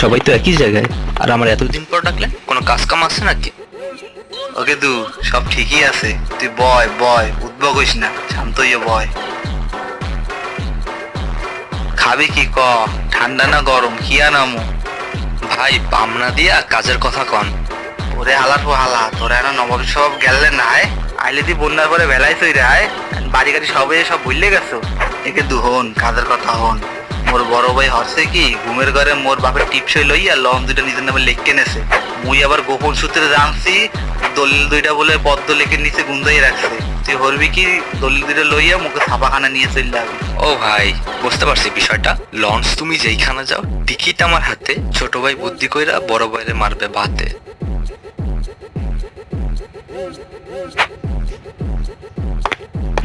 সবাই তো একই জায়গায়, আর আমার এতদিন পর ডাকলেন, কোনো কাজ কাম আছে নাকি? ওকে দু, সব ঠিকই আছে, তুই বয় বয়, উদ্ভব হইস না, শান্ত হইয়া বয়। খাবি কি ক? ঠান্ডা না গরম, কি আনামু? ভাই পামনা দিয়া কাজের কথা কন। ওরে হালার পো হালা, তোরা এখন নবাব সব গেলে না আয়, আইলে তুই বন্যার পরে বেলায় তৈরি আয়, বাড়ি গাড়ি সবে সব ভুললে গেছো। একে দু হন, কাজের কথা হন। মোর বড় ভাই হচ্ছে কি, ঘুমের ঘরে মোর বাপের টিপসই লইয়া লন দুইটা নিজের নামে লেখকে নেছে। মুই আবার গোপন সূত্রে জানছি দলিল দুইটা বলে পদ্ম লেখের নিচে গুন্দাই রাখছে। তুই হরবি কি, দলিল দুইটা লইয়া মুখে ছাপাখানা নিয়ে চলে যাবি। ও ভাই, বুঝতে পারছি বিষয়টা। লঞ্চ তুমি যেইখানে যাও, টিকিট আমার হাতে, ছোট ভাই বুদ্ধি কইরা বড় ভাইরে মারবে ভাতে।